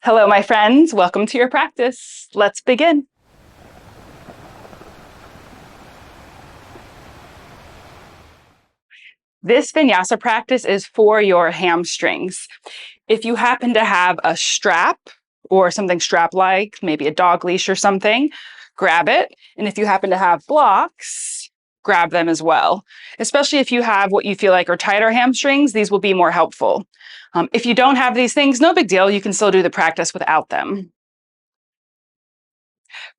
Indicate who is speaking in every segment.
Speaker 1: Hello, my friends. Welcome to your practice. Let's begin. This vinyasa practice is for your hamstrings. If you happen to have a strap or something strap-like, maybe a dog leash or something, grab it. And if you happen to have blocks, grab them as well. Especially if you have what you feel like are tighter hamstrings, these will be more helpful. If you don't have these things, no big deal. You can still do the practice without them.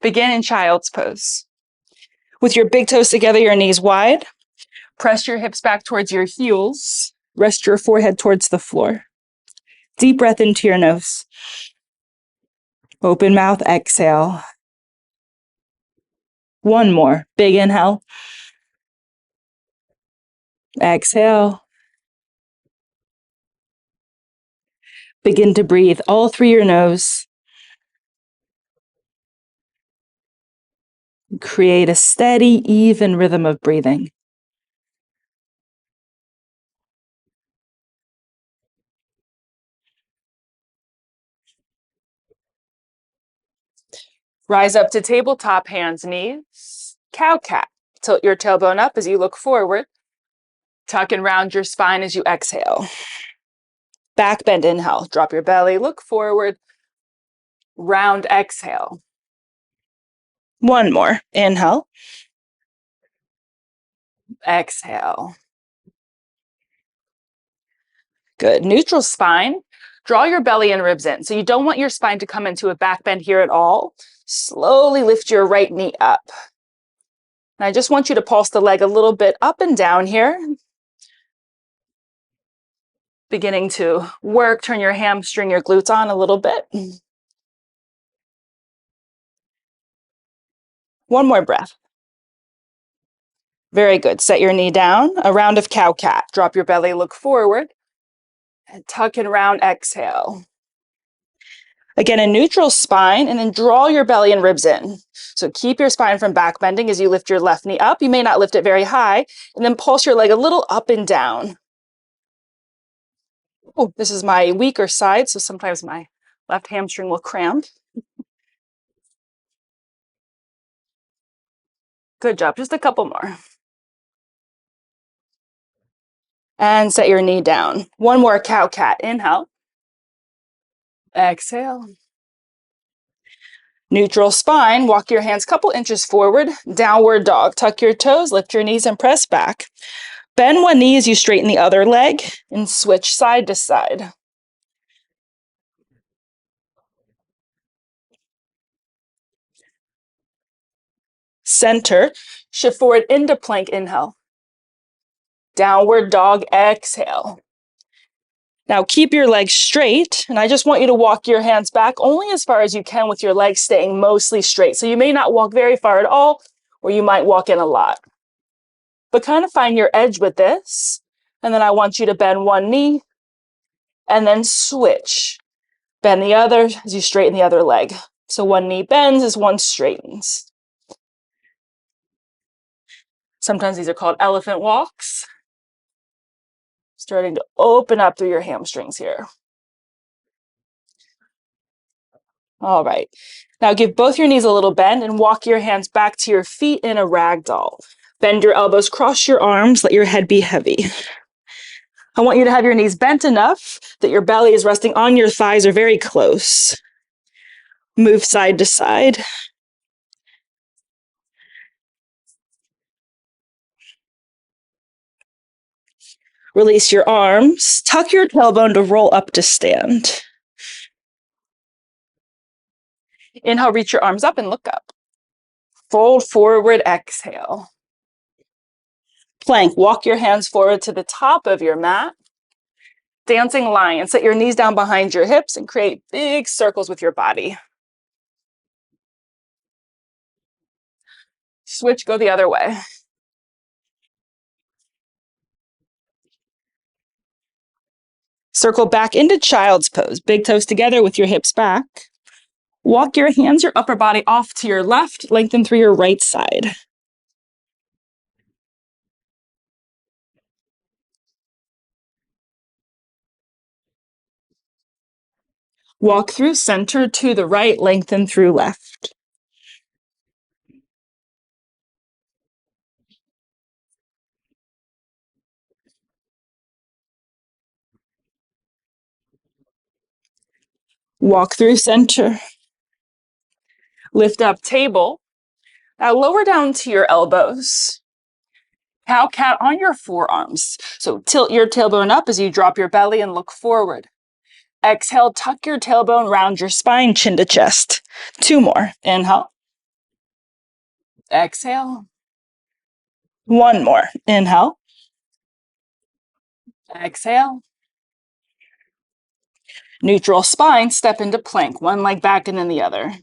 Speaker 1: Begin in child's pose. With your big toes together, your knees wide. Press your hips back towards your heels. Rest your forehead towards the floor. Deep breath into your nose. Open mouth, exhale. One more. Big inhale. Exhale. Begin to breathe all through your nose. Create a steady, even rhythm of breathing. Rise up to tabletop, hands, knees. Cow-cat. Tilt your tailbone up as you look forward. Tuck and round your spine as you exhale. Back bend, inhale. Drop your belly, look forward. Round, exhale. One more. Inhale. Exhale. Good. Neutral spine. Draw your belly and ribs in. So you don't want your spine to come into a back bend here at all. Slowly lift your right knee up. And I just want you to pulse the leg a little bit up and down here. Beginning to work, turn your hamstring, your glutes on a little bit. One more breath. Very good. Set your knee down. A round of cow-cat. Drop your belly, look forward. And tuck and round, exhale. Again, a neutral spine, and then draw your belly and ribs in. So keep your spine from back bending as you lift your left knee up. You may not lift it very high, and then pulse your leg a little up and down. Oh, this is my weaker side, so sometimes my left hamstring will cramp. Good job. Just a couple more. And set your knee down. One more cow-cat. Inhale. Exhale. Neutral spine. Walk your hands a couple inches forward. Downward dog. Tuck your toes, lift your knees, and press back. Bend one knee as you straighten the other leg, and switch side to side. Center. Shift forward into plank. Inhale. Downward dog. Exhale. Now keep your legs straight, and I just want you to walk your hands back only as far as you can with your legs staying mostly straight. So you may not walk very far at all, or you might walk in a lot. But kind of find your edge with this, and then I want you to bend one knee, and then switch. Bend the other as you straighten the other leg. So one knee bends as one straightens. Sometimes these are called elephant walks. Starting to open up through your hamstrings here. All right. Now give both your knees a little bend and walk your hands back to your feet in a ragdoll. Bend your elbows, cross your arms, let your head be heavy. I want you to have your knees bent enough that your belly is resting on your thighs or very close. Move side to side. Release your arms. Tuck your tailbone to roll up to stand. Inhale, reach your arms up and look up. Fold forward, exhale. Plank, walk your hands forward to the top of your mat. Dancing lion, set your knees down behind your hips and create big circles with your body. Switch, go the other way. Circle back into child's pose. Big toes together with your hips back. Walk your hands, your upper body off to your left. Lengthen through your right side. Walk through center to the right, lengthen through left. Walk through center. Lift up table. Now lower down to your elbows. Cow cat on your forearms. So tilt your tailbone up as you drop your belly and look forward. Exhale, tuck your tailbone, round your spine, chin to chest. 2 more. Inhale. Exhale. 1 more. Inhale. Exhale. Neutral spine, step into plank. One leg back and then the other.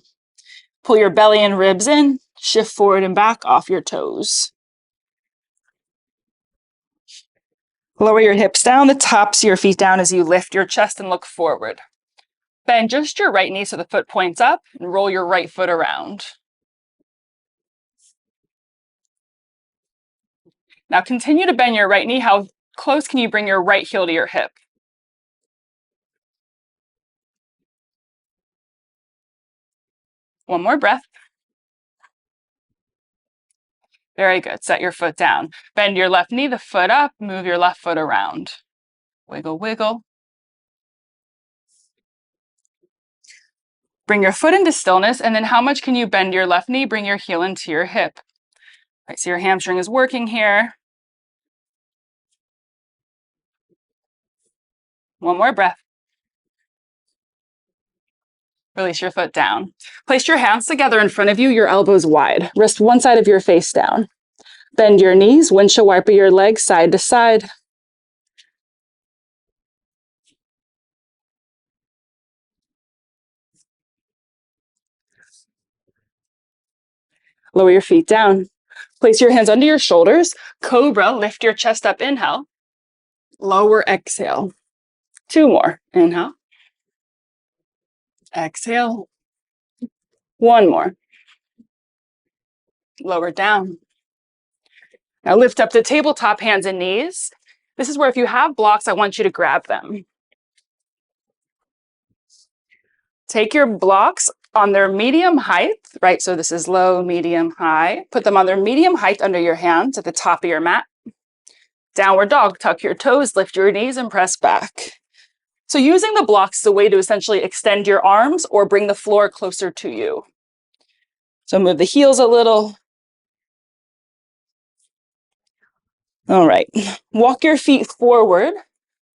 Speaker 1: Pull your belly and ribs in. Shift forward and back off your toes. Lower your hips down, the tops of your feet down as you lift your chest and look forward. Bend just your right knee so the foot points up and roll your right foot around. Now continue to bend your right knee. How close can you bring your right heel to your hip? One more breath. Very good. Set your foot down. Bend your left knee, the foot up, move your left foot around. Wiggle, wiggle. Bring your foot into stillness, and then how much can you bend your left knee? Bring your heel into your hip. Right, so your hamstring is working here. One more breath. Release your foot down. Place your hands together in front of you, your elbows wide. Rest one side of your face down. Bend your knees, windshield wiper your legs side to side. Lower your feet down. Place your hands under your shoulders. Cobra, lift your chest up, inhale. Lower, exhale. 2 more. Inhale. Exhale. 1 more. Lower down. Now lift up the tabletop, hands and knees. This is where if you have blocks, I want you to grab them. Take your blocks on their medium height, right? So this is low, medium, high. Put them on their medium height under your hands at the top of your mat. Downward dog, tuck your toes, lift your knees and press back. So using the blocks is a way to essentially extend your arms or bring the floor closer to you. So move the heels a little. All right, walk your feet forward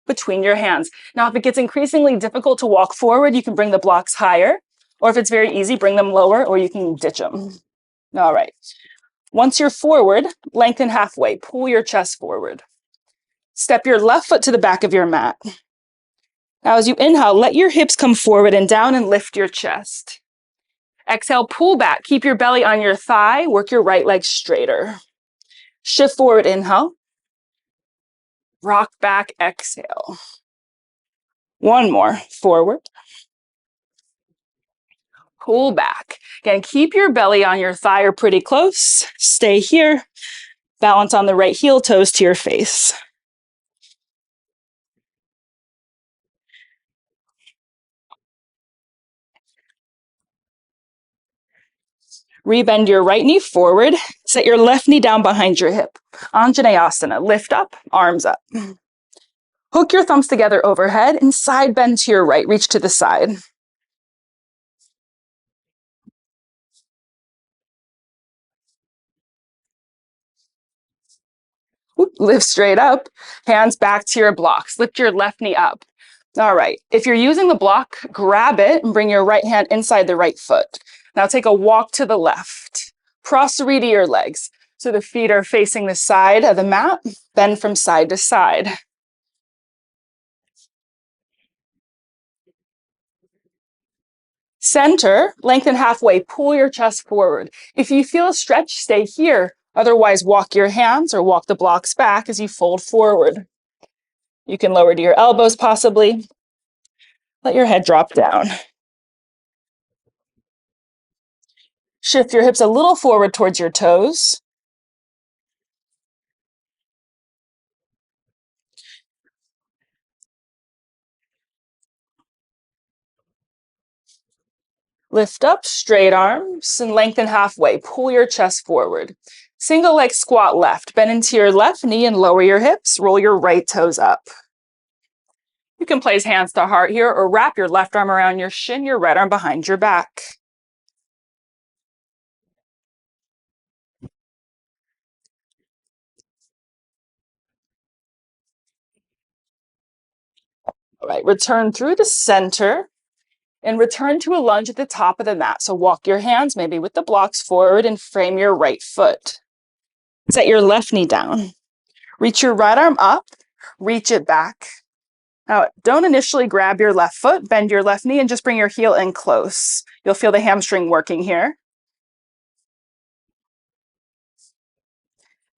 Speaker 1: between your hands. Now, if it gets increasingly difficult to walk forward, you can bring the blocks higher, or if it's very easy, bring them lower, or you can ditch them. All right. Once you're forward, lengthen halfway, pull your chest forward. Step your left foot to the back of your mat. Now, as you inhale, let your hips come forward and down and lift your chest. Exhale, pull back, keep your belly on your thigh, work your right leg straighter. Shift forward, inhale. Rock back, exhale. 1 more, forward. Pull back. Again, keep your belly on your thigh or pretty close. Stay here. Balance on the right heel, toes to your face. Rebend your right knee forward. Set your left knee down behind your hip. Anjaneyasana, lift up, arms up. Hook your thumbs together overhead and side bend to your right. Reach to the side. Lift straight up, hands back to your blocks. Lift your left knee up. All right, if you're using the block, grab it and bring your right hand inside the right foot. Now take a walk to the left. Prostrate your legs. So the feet are facing the side of the mat. Bend from side to side. Center, lengthen halfway, pull your chest forward. If you feel a stretch, stay here. Otherwise, walk your hands or walk the blocks back as you fold forward. You can lower to your elbows possibly. Let your head drop down. Shift your hips a little forward towards your toes. Lift up, straight arms, and lengthen halfway. Pull your chest forward. Single leg squat left. Bend into your left knee and lower your hips. Roll your right toes up. You can place hands to heart here or wrap your left arm around your shin, your right arm behind your back. All right, return through the center and return to a lunge at the top of the mat. So walk your hands maybe with the blocks forward and frame your right foot. Set your left knee down. Reach your right arm up, reach it back. Now, don't initially grab your left foot, bend your left knee, and just bring your heel in close. You'll feel the hamstring working here.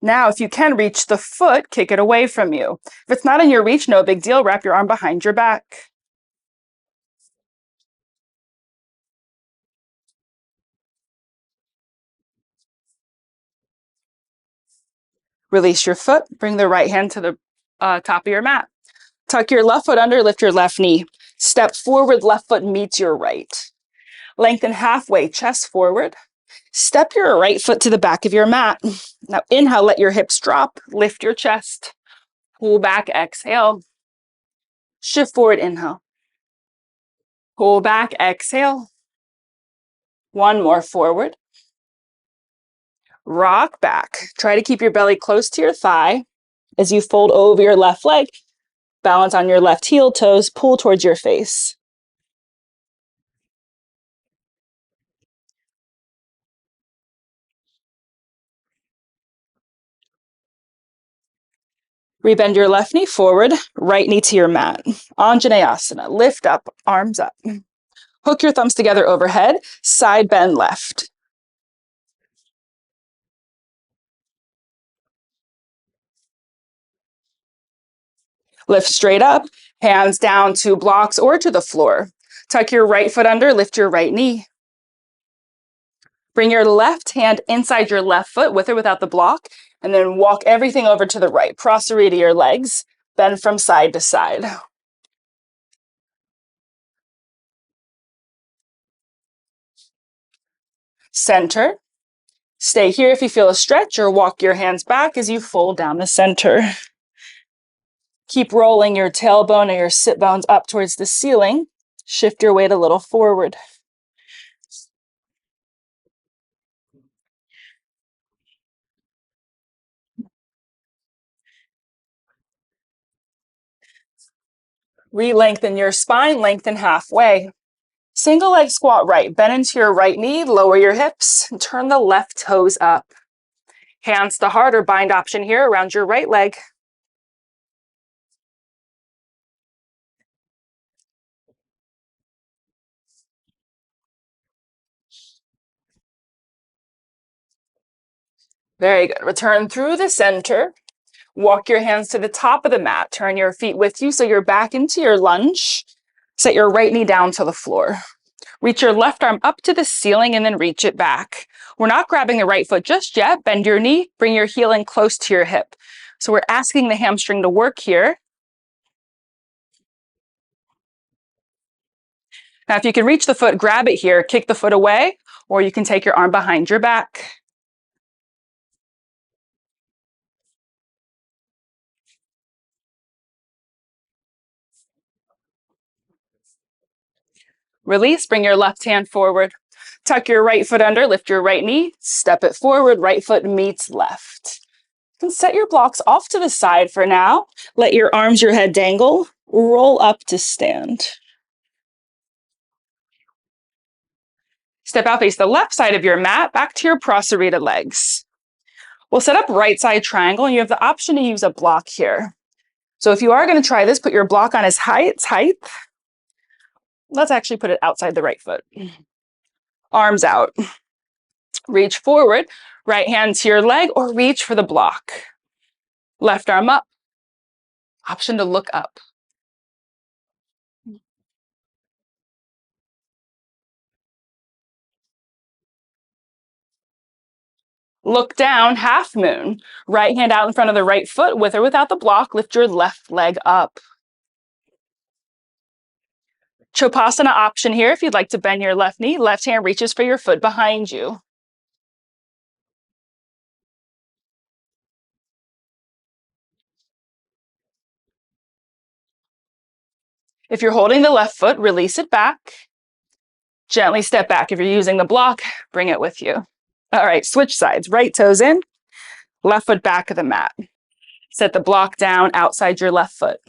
Speaker 1: Now, if you can reach the foot, kick it away from you. If it's not in your reach, no big deal. Wrap your arm behind your back. Release your foot. Bring the right hand to the top of your mat. Tuck your left foot under, lift your left knee. Step forward, left foot meets your right. Lengthen halfway, chest forward. Step your right foot to the back of your mat. Now inhale, let your hips drop, lift your chest. Pull back, exhale. Shift forward, inhale. Pull back, exhale. One more forward. Rock back. Try to keep your belly close to your thigh. As you fold over your left leg, balance on your left heel toes, pull towards your face. Rebend your left knee forward, right knee to your mat. Anjaneyasana, lift up, arms up. Hook your thumbs together overhead, side bend left. Lift straight up, hands down to blocks or to the floor. Tuck your right foot under, lift your right knee. Bring your left hand inside your left foot with or without the block, and then walk everything over to the right. Prasarita your legs, bend from side to side. Center. Stay here if you feel a stretch, or walk your hands back as you fold down the center. Keep rolling your tailbone or your sit bones up towards the ceiling. Shift your weight a little forward. Re-lengthen your spine, lengthen halfway. Single leg squat right, bend into your right knee, lower your hips, and turn the left toes up. Hands to heart or bind option here around your right leg. Very good. Return through the center. Walk your hands to the top of the mat. Turn your feet with you so you're back into your lunge. Set your right knee down to the floor. Reach your left arm up to the ceiling and then reach it back. We're not grabbing the right foot just yet. Bend your knee, bring your heel in close to your hip. So we're asking the hamstring to work here. Now, if you can reach the foot, grab it here, kick the foot away, or you can take your arm behind your back. Release, bring your left hand forward. Tuck your right foot under, lift your right knee, step it forward, right foot meets left. You can set your blocks off to the side for now. Let your arms, your head dangle. Roll up to stand. Step out, face the left side of your mat, back to your Prasarita legs. We'll set up right side triangle, and you have the option to use a block here. So if you are going to try this, put your block on its height. Let's actually put it outside the right foot. Arms out. Reach forward, right hand to your leg, or reach for the block. Left arm up. Option to look up. Look down, half moon. Right hand out in front of the right foot, with or without the block. Lift your left leg up. Chopasana option here. If you'd like to bend your left knee, left hand reaches for your foot behind you. If you're holding the left foot, release it back. Gently step back. If you're using the block, bring it with you. All right, switch sides. Right toes in, left foot back of the mat. Set the block down outside your left foot.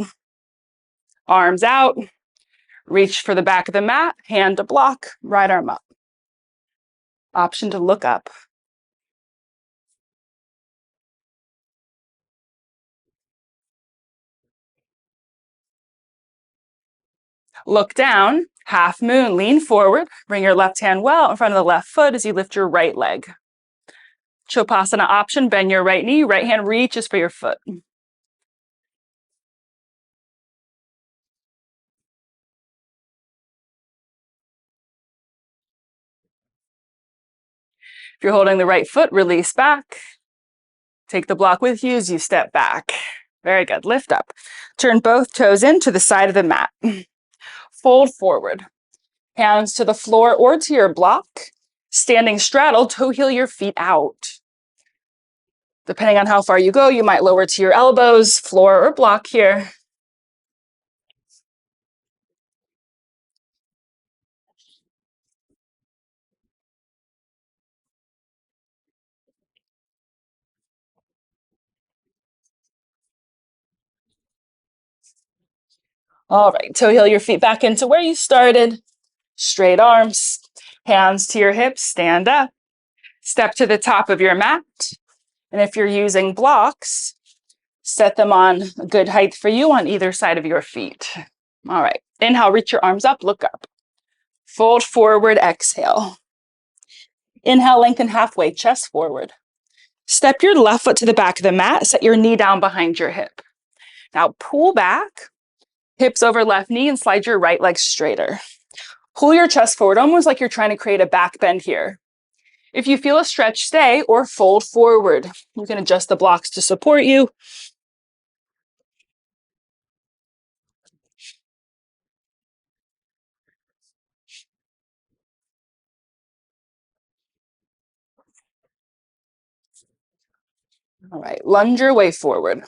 Speaker 1: Arms out, reach for the back of the mat, hand to block, right arm up. Option to look up. Look down, half moon, lean forward, bring your left hand well in front of the left foot as you lift your right leg. Chopasana option, bend your right knee, right hand reaches for your foot. If you're holding the right foot, release back. Take the block with you as you step back. Very good. Lift up. Turn both toes in to the side of the mat. Fold forward. Hands to the floor or to your block. Standing straddle, toe heel your feet out. Depending on how far you go, you might lower to your elbows, floor or block here. All right, toe heel your feet back into where you started. Straight arms, hands to your hips, stand up. Step to the top of your mat. And if you're using blocks, set them on a good height for you on either side of your feet. All right, inhale, reach your arms up, look up. Fold forward, exhale. Inhale, lengthen halfway, chest forward. Step your left foot to the back of the mat, set your knee down behind your hip. Now pull back, hips over left knee, and slide your right leg straighter. Pull your chest forward, almost like you're trying to create a back bend here. If you feel a stretch, stay or fold forward. You can adjust the blocks to support you. All right, lunge your way forward.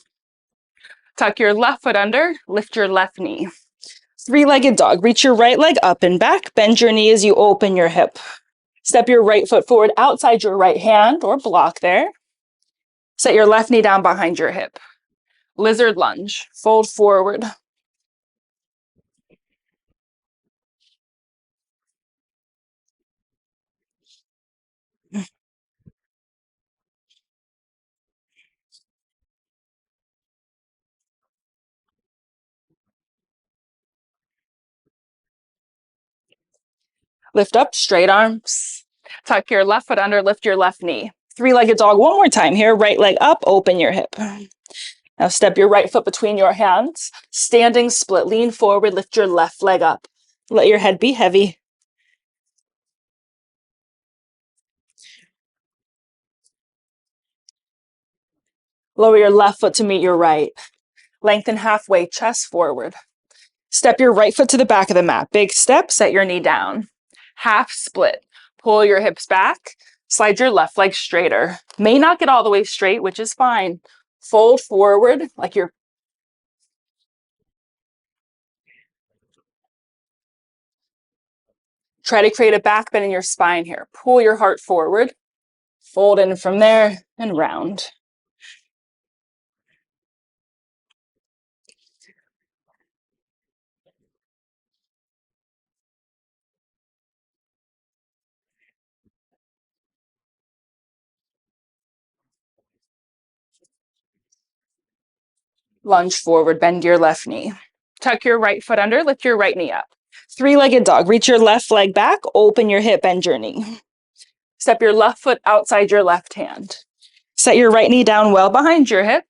Speaker 1: Tuck your left foot under, lift your left knee. Three-legged dog. Reach your right leg up and back. Bend your knee as you open your hip. Step your right foot forward outside your right hand or block there. Set your left knee down behind your hip. Lizard lunge. Fold forward. Lift up, straight arms. Tuck your left foot under, lift your left knee. Three-legged dog one more time here. Right leg up, open your hip. Now step your right foot between your hands. Standing split, lean forward, lift your left leg up. Let your head be heavy. Lower your left foot to meet your right. Lengthen halfway, chest forward. Step your right foot to the back of the mat. Big step, set your knee down. Half split. Pull your hips back. Slide your left leg straighter. May not get all the way straight, which is fine. Fold forward like you're try to create a back bend in your spine here. Pull your heart forward. Fold in from there and round. Lunge forward, bend your left knee. Tuck your right foot under, lift your right knee up. Three-legged dog. Reach your left leg back, open your hip, bend your knee. Step your left foot outside your left hand. Set your right knee down well behind your hip.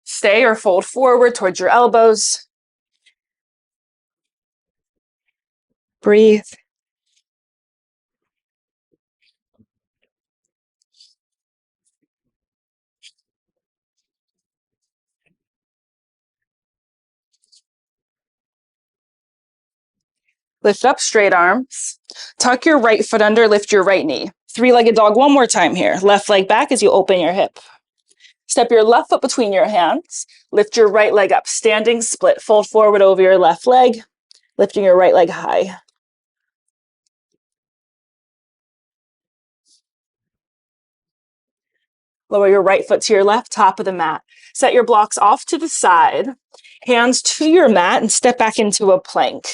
Speaker 1: Stay or fold forward towards your elbows. Breathe. Lift up, straight arms. Tuck your right foot under, lift your right knee. Three-legged dog one more time here. Left leg back as you open your hip. Step your left foot between your hands. Lift your right leg up, standing split. Fold forward over your left leg, lifting your right leg high. Lower your right foot to your left, top of the mat. Set your blocks off to the side, hands to your mat, and step back into a plank.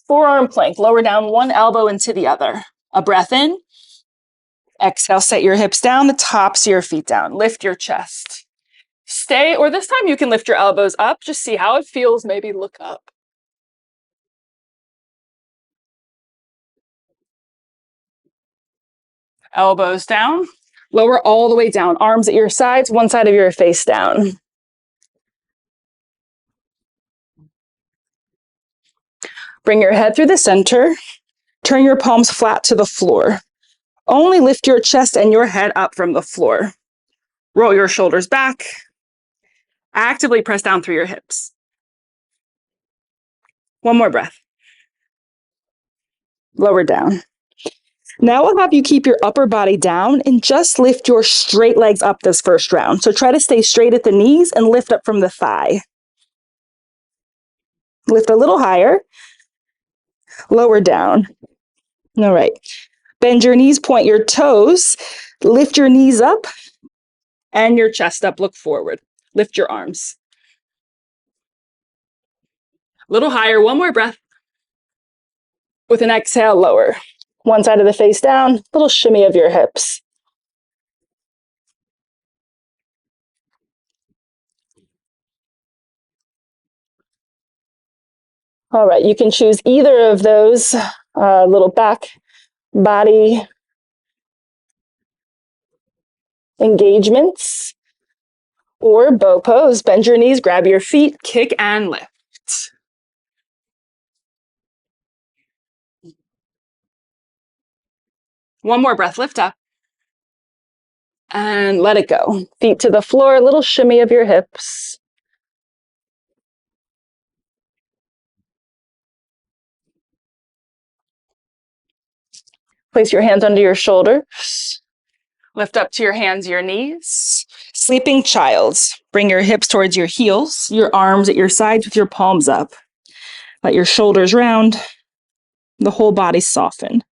Speaker 1: Forearm plank, lower down one elbow into the other. A breath in. Exhale, set your hips down, the tops of your feet down. Lift your chest. Stay, or this time you can lift your elbows up. Just see how it feels. Maybe look up. Elbows down. Lower all the way down. Arms at your sides, one side of your face down. Bring your head through the center. Turn your palms flat to the floor. Only lift your chest and your head up from the floor. Roll your shoulders back. Actively press down through your hips. One more breath. Lower down. Now I'll have you keep your upper body down and just lift your straight legs up this first round. So try to stay straight at the knees and lift up from the thigh. Lift a little higher. Lower down. All right. Bend your knees, point your toes. Lift your knees up and your chest up. Look forward. Lift your arms. A little higher. One more breath. With an exhale, lower. One side of the face down. Little shimmy of your hips. All right, you can choose either of those little back body engagements or bow pose. Bend your knees, grab your feet, kick and lift. One more breath, lift up. And let it go. Feet to the floor, a little shimmy of your hips. Place your hands under your shoulders. Lift up to your hands, your knees. Sleeping child. Bring your hips towards your heels, your arms at your sides with your palms up. Let your shoulders round, the whole body soften.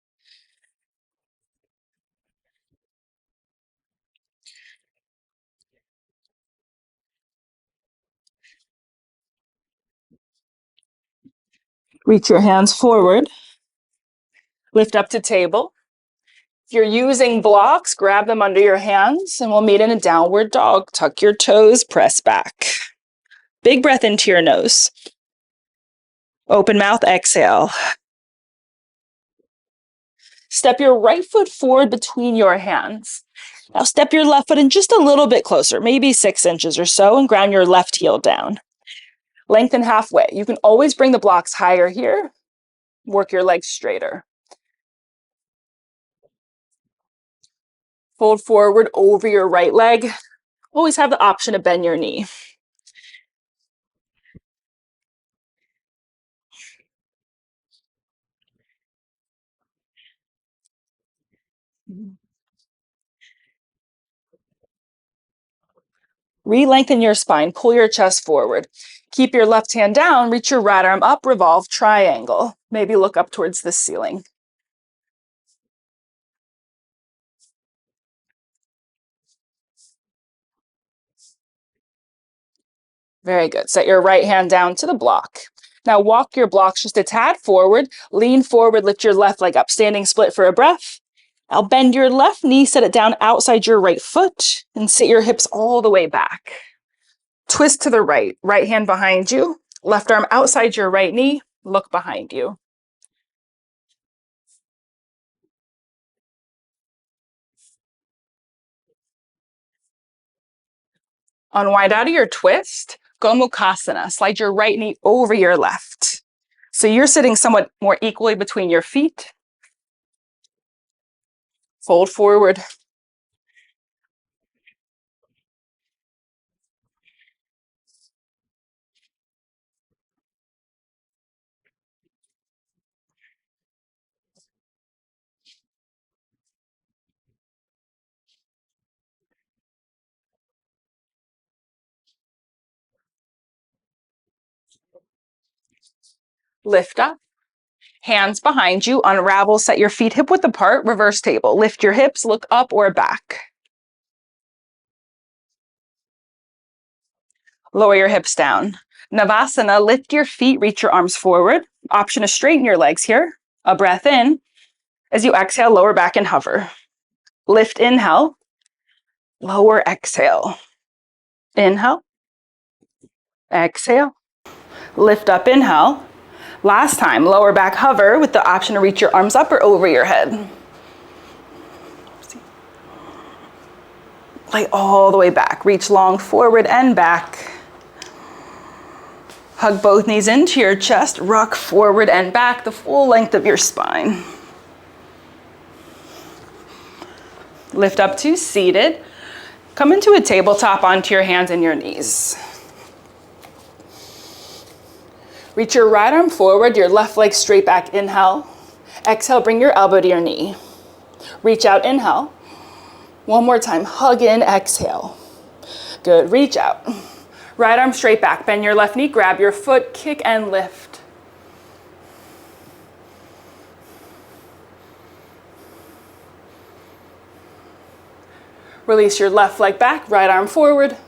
Speaker 1: Reach your hands forward. Lift up to table. If you're using blocks, grab them under your hands and we'll meet in a downward dog. Tuck your toes, press back. Big breath into your nose. Open mouth, exhale. Step your right foot forward between your hands. Now step your left foot in just a little bit closer, maybe 6 inches or so, and ground your left heel down. Lengthen halfway. You can always bring the blocks higher here. Work your legs straighter. Fold forward over your right leg. Always have the option to bend your knee. Re-lengthen your spine, pull your chest forward. Keep your left hand down, reach your right arm up, revolve, triangle. Maybe look up towards the ceiling. Very good. Set your right hand down to the block. Now walk your blocks just a tad forward, lean forward, lift your left leg up, standing split for a breath. Now bend your left knee, set it down outside your right foot, and sit your hips all the way back. Twist to the right, right hand behind you, left arm outside your right knee, look behind you. Unwind out of your twist, Gomukhasana. Slide your right knee over your left. So you're sitting somewhat more equally between your feet. Fold forward. Lift up. Hands behind you, unravel, set your feet hip width apart, reverse table. Lift your hips, look up or back. Lower your hips down. Navasana, lift your feet, reach your arms forward. Option to straighten your legs here. A breath in. As you exhale, lower back and hover. Lift, inhale. Lower, exhale. Inhale. Exhale. Lift up, inhale. Last time, lower back, hover with the option to reach your arms up or over your head. Lay all the way back. Reach long forward and back. Hug both knees into your chest. Rock forward and back the full length of your spine. Lift up to seated. Come into a tabletop onto your hands and your knees. Reach your right arm forward, your left leg straight back, inhale. Exhale, bring your elbow to your knee. Reach out, inhale. One more time, hug in, exhale. Good, reach out. Right arm straight back, bend your left knee, grab your foot, kick and lift. Release your left leg back, right arm forward.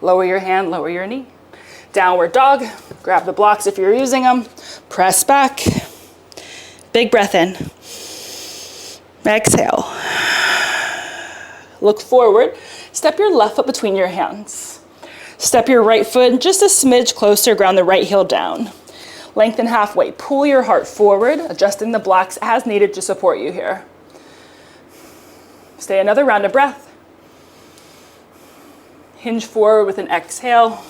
Speaker 1: Lower your hand, lower your knee. Downward dog, grab the blocks if you're using them. Press back. Big breath in. Exhale. Look forward. Step your left foot between your hands. Step your right foot just a smidge closer, ground the right heel down. Lengthen halfway. Pull your heart forward, adjusting the blocks as needed to support you here. Stay another round of breath. Hinge forward with an exhale.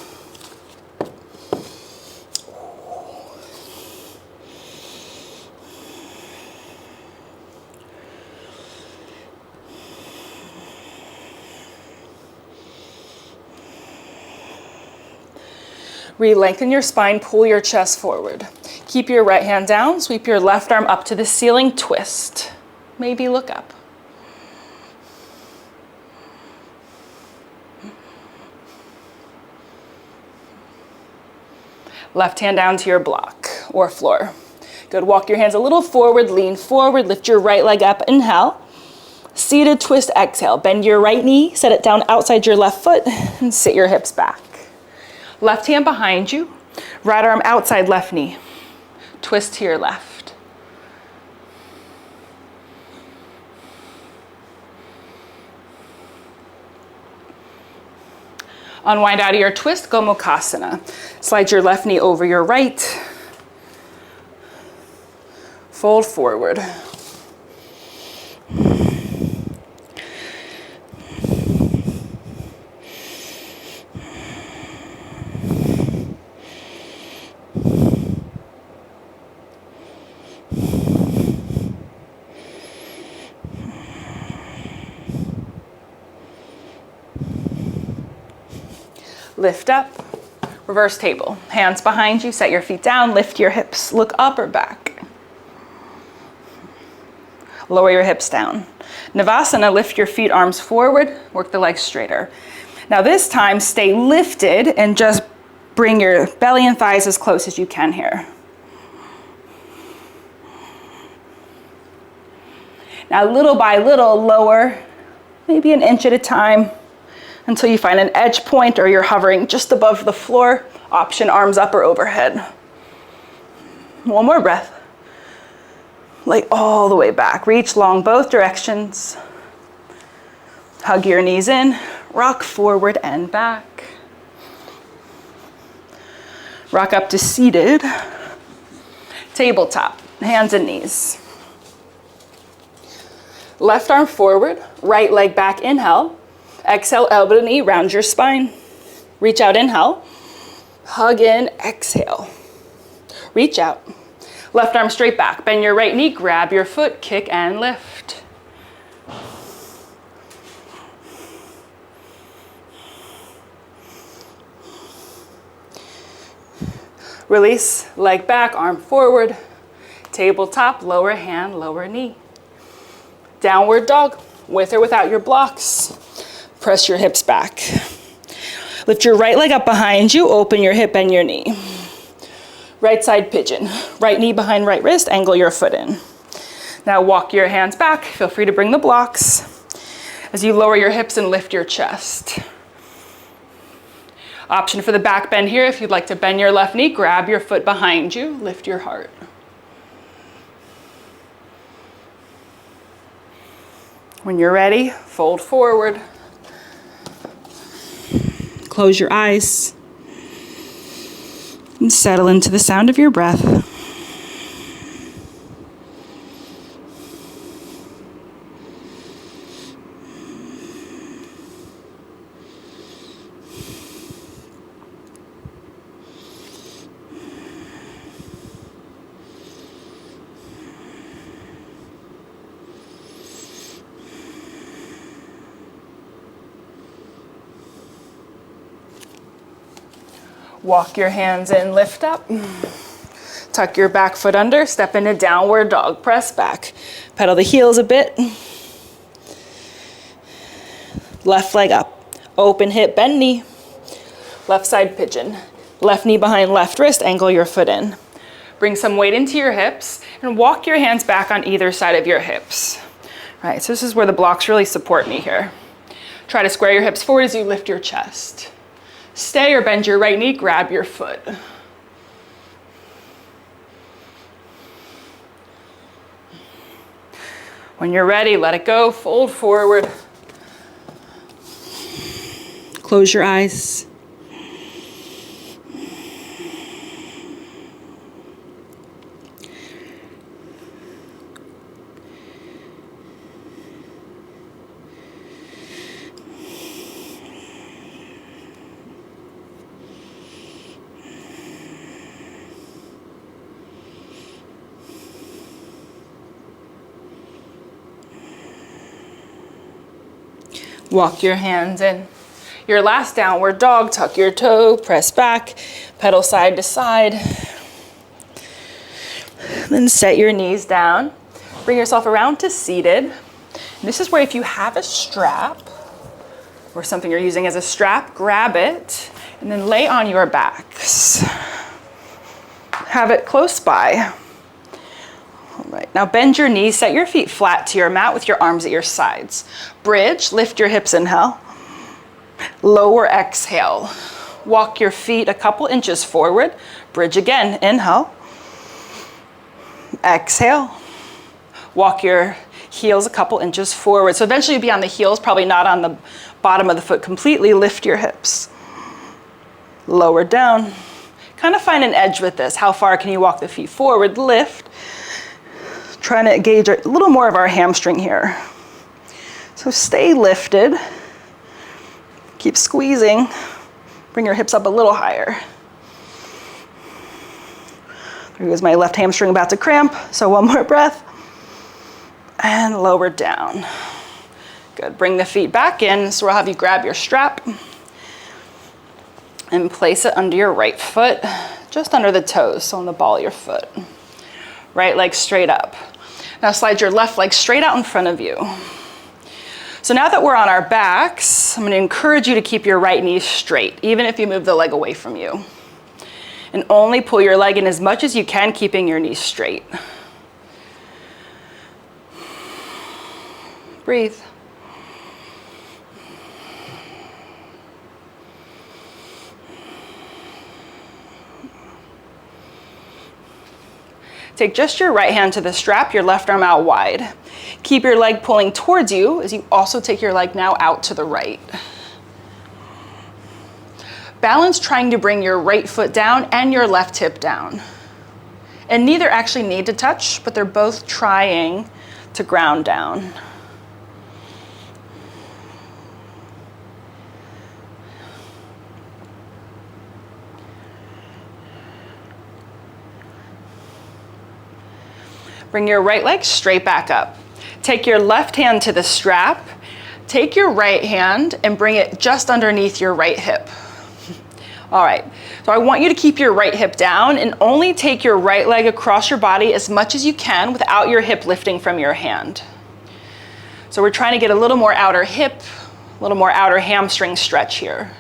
Speaker 1: Re-lengthen your spine, pull your chest forward. Keep your right hand down, sweep your left arm up to the ceiling, twist. Maybe look up. Left hand down to your block or floor. Good, walk your hands a little forward, lean forward, lift your right leg up, inhale. Seated twist, exhale. Bend your right knee, set it down outside your left foot, and sit your hips back. Left hand behind you, right arm outside left knee. Twist to your left. Unwind out of your twist, Gomukhasana. Slide your left knee over your right. Fold forward. Lift up, reverse table. Hands behind you, set your feet down, lift your hips, look up or back. Lower your hips down. Navasana, lift your feet, arms forward, work the legs straighter. Now this time, stay lifted and just bring your belly and thighs as close as you can here. Now little by little, lower, maybe an inch at a time, until you find an edge point or you're hovering just above the floor. Option arms up or overhead. One more breath. Lay all the way back. Reach long both directions. Hug your knees in. Rock forward and back. Rock up to seated. Tabletop. Hands and knees. Left arm forward. Right leg back. Inhale. Exhale, elbow to knee, round your spine. Reach out, inhale. Hug in, exhale. Reach out. Left arm straight back. Bend your right knee, grab your foot, kick and lift. Release, leg back, arm forward. Tabletop, lower hand, lower knee. Downward dog, with or without your blocks. Press your hips back. Lift your right leg up behind you, open your hip and your knee. Right side pigeon. Right knee behind right wrist, angle your foot in. Now walk your hands back. Feel free to bring the blocks as you lower your hips and lift your chest. Option for the back bend here. If you'd like to bend your left knee, grab your foot behind you, lift your heart. When you're ready, fold forward. Close your eyes and settle into the sound of your breath. Walk your hands in, lift up. Tuck your back foot under, step into downward dog, press back. Pedal the heels a bit. Left leg up, open hip, bend knee. Left side pigeon. Left knee behind left wrist, angle your foot in. Bring some weight into your hips and walk your hands back on either side of your hips. All right, so this is where the blocks really support me here. Try to square your hips forward as you lift your chest. Stay or bend your right knee, grab your foot. When you're ready, let it go, fold forward. Close your eyes. Walk your hands in. Your last downward dog, tuck your toe, press back, pedal side to side. Then set your knees down. Bring yourself around to seated. And this is where if you have a strap or something you're using as a strap, grab it and then lay on your backs. Have it close by. All right, now bend your knees, set your feet flat to your mat with your arms at your sides. Bridge, lift your hips, inhale. Lower, exhale. Walk your feet a couple inches forward. Bridge again, inhale. Exhale. Walk your heels a couple inches forward. So eventually you'll be on the heels, probably not on the bottom of the foot completely. Lift your hips. Lower down. Kind of find an edge with this. How far can you walk the feet forward? Lift. Trying to engage a little more of our hamstring here. So stay lifted. Keep squeezing. Bring your hips up a little higher. There goes my left hamstring about to cramp. So one more breath. And lower down. Good. Bring the feet back in. So we'll have you grab your strap and place it under your right foot, just under the toes, so on the ball of your foot. Right leg straight up. Now slide your left leg straight out in front of you. So now that we're on our backs, I'm going to encourage you to keep your right knee straight, even if you move the leg away from you. And only pull your leg in as much as you can, keeping your knee straight. Breathe. Take just your right hand to the strap, your left arm out wide. Keep your leg pulling towards you as you also take your leg now out to the right. Balance trying to bring your right foot down and your left hip down. And neither actually need to touch, but they're both trying to ground down. Bring your right leg straight back up. Take your left hand to the strap. Take your right hand and bring it just underneath your right hip. All right, so I want you to keep your right hip down and only take your right leg across your body as much as you can without your hip lifting from your hand. So we're trying to get a little more outer hip, a little more outer hamstring stretch here.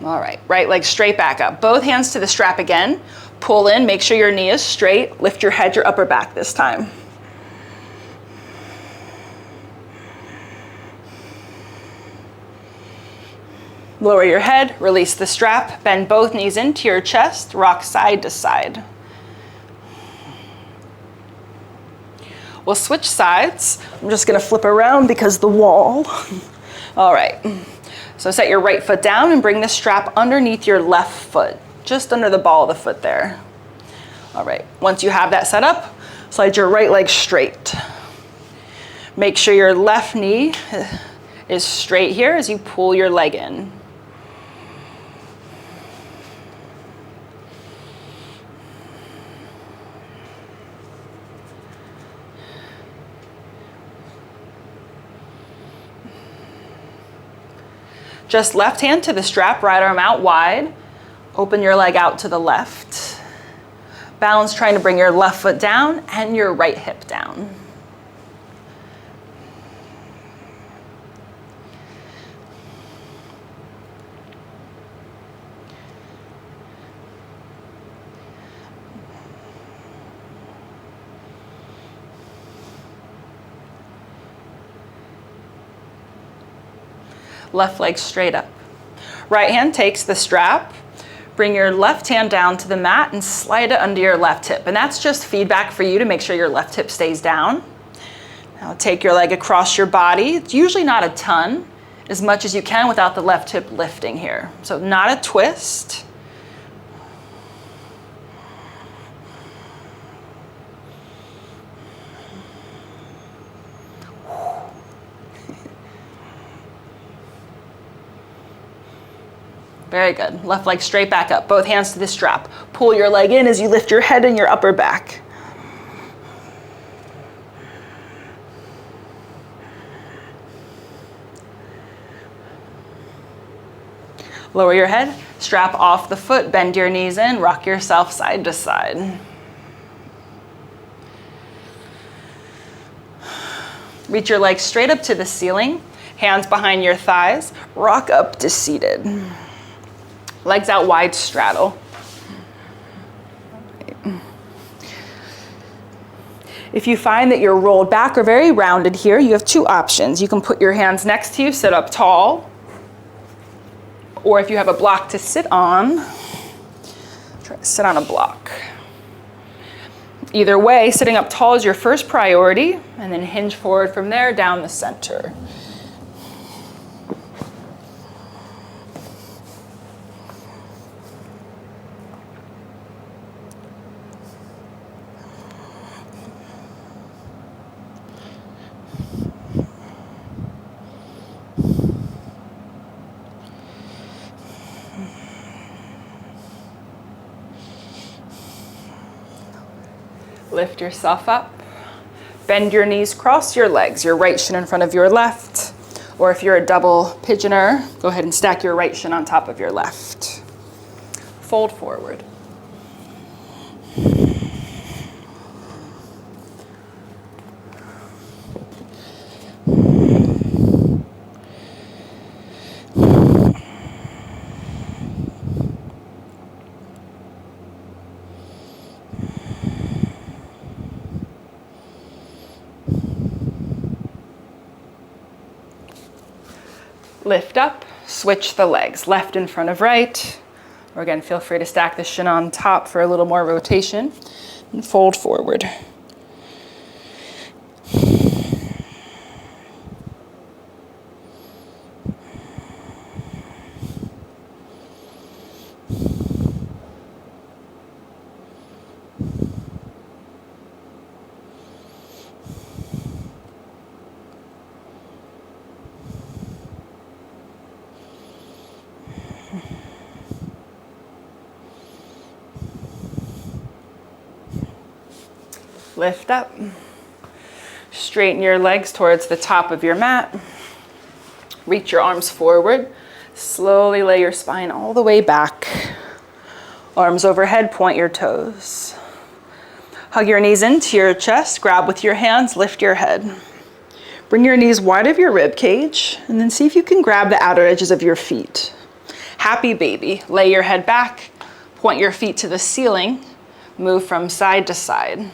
Speaker 1: All right, right leg straight back up. Both hands to the strap again. Pull in, make sure your knee is straight. Lift your head, your upper back this time. Lower your head, release the strap, bend both knees into your chest, rock side to side. We'll switch sides. I'm just gonna flip around because the wall. All right, so set your right foot down and bring the strap underneath your left foot, just under the ball of the foot there. All right, once you have that set up, slide your right leg straight. Make sure your left knee is straight here as you pull your leg in. Just left hand to the strap, right arm out wide. Open your leg out to the left. Balance trying to bring your left foot down and your right hip down. Left leg straight up. Right hand takes the strap. Bring your left hand down to the mat and slide it under your left hip. And that's just feedback for you to make sure your left hip stays down. Now take your leg across your body. It's usually not a ton, as much as you can without the left hip lifting here. So not a twist. Very good. Left leg straight back up. Both hands to the strap. Pull your leg in as you lift your head and your upper back. Lower your head, strap off the foot, bend your knees in, rock yourself side to side. Reach your legs straight up to the ceiling, hands behind your thighs, rock up to seated. Legs out wide, straddle. If you find that you're rolled back or very rounded here, you have two options. You can put your hands next to you, sit up tall, or if you have a block to sit on, try to sit on a block. Either way, sitting up tall is your first priority, and then hinge forward from there down the center. Lift yourself up, bend your knees, cross your legs, your right shin in front of your left, or if you're a double pigeoner, go ahead and stack your right shin on top of your left. Fold forward. Lift up, switch the legs, left in front of right. Or again, feel free to stack the shin on top for a little more rotation. And fold forward. Lift up, straighten your legs towards the top of your mat, reach your arms forward, slowly lay your spine all the way back, arms overhead, point your toes. Hug your knees into your chest, grab with your hands, lift your head. Bring your knees wide of your rib cage, and then see if you can grab the outer edges of your feet. Happy baby. Lay your head back, point your feet to the ceiling, move from side to side.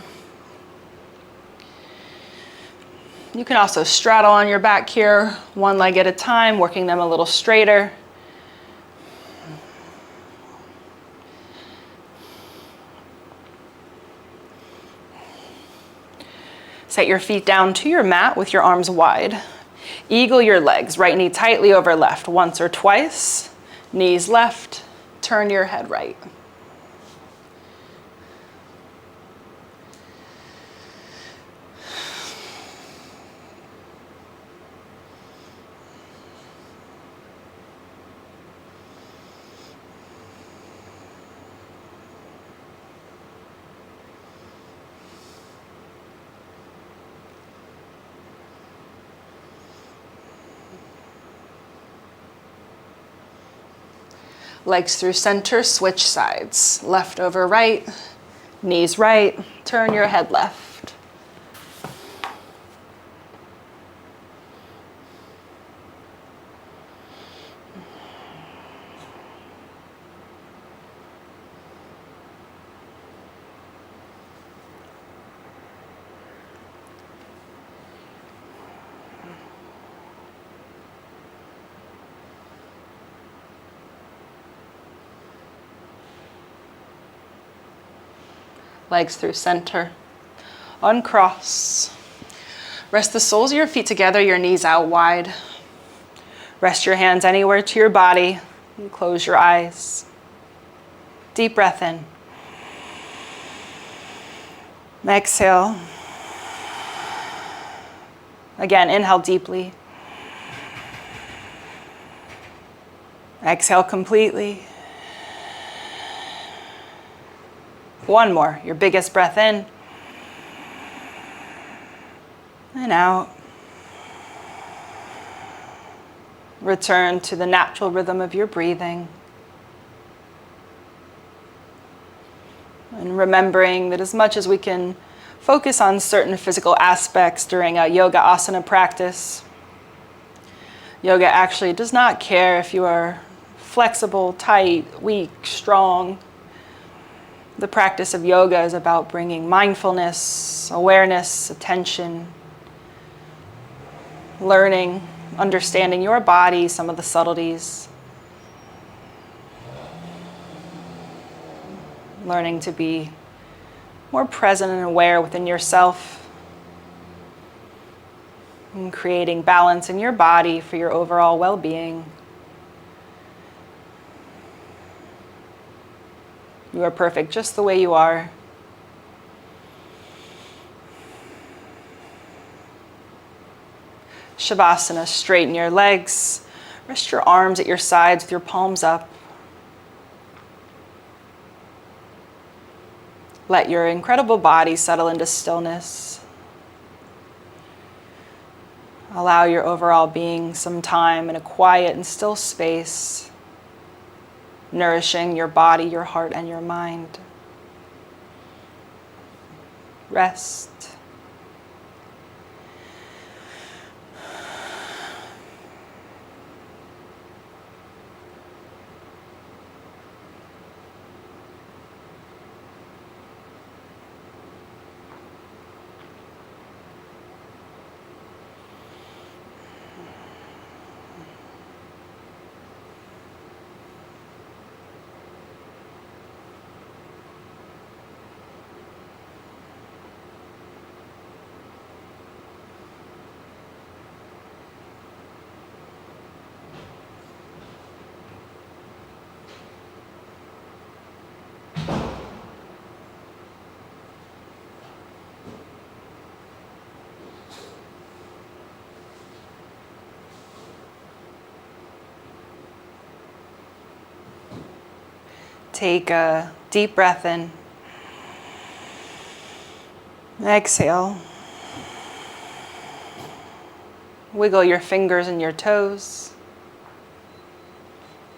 Speaker 1: You can also straddle on your back here, one leg at a time, working them a little straighter. Set your feet down to your mat with your arms wide. Eagle your legs, right knee tightly over left, once or twice. Knees left, turn your head right. Legs through center, switch sides. Left over right, knees right, turn your head left. Legs through center. Uncross. Rest the soles of your feet together, your knees out wide. Rest your hands anywhere to your body and close your eyes. Deep breath in. Exhale. Again, inhale deeply. Exhale completely. One more, your biggest breath in and out. Return to the natural rhythm of your breathing. And remembering that as much as we can focus on certain physical aspects during a yoga asana practice, yoga actually does not care if you are flexible, tight, weak, strong. The practice of yoga is about bringing mindfulness, awareness, attention, learning, understanding your body, some of the subtleties, learning to be more present and aware within yourself, and creating balance in your body for your overall well-being. You are perfect just the way you are. Shavasana, straighten your legs. Rest your arms at your sides with your palms up. Let your incredible body settle into stillness. Allow your overall being some time in a quiet and still space, nourishing your body, your heart, and your mind. Rest. Take a deep breath in. Exhale. Wiggle your fingers and your toes,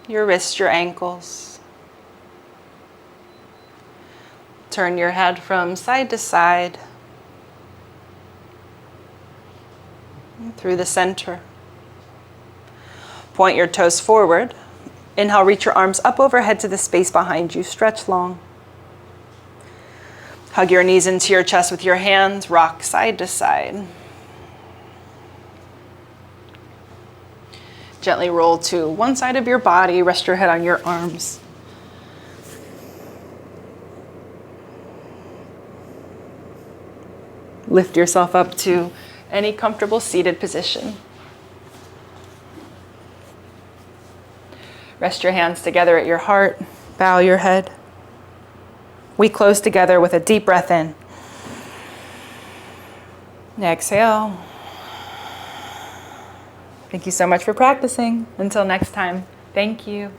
Speaker 1: your wrists, your ankles. Turn your head from side to side, through the center. Point your toes forward. Inhale, reach your arms up overhead to the space behind you. Stretch long. Hug your knees into your chest with your hands. Rock side to side. Gently roll to one side of your body. Rest your head on your arms. Lift yourself up to any comfortable seated position. Rest your hands together at your heart. Bow your head. We close together with a deep breath in. Exhale. Thank you so much for practicing. Until next time, thank you.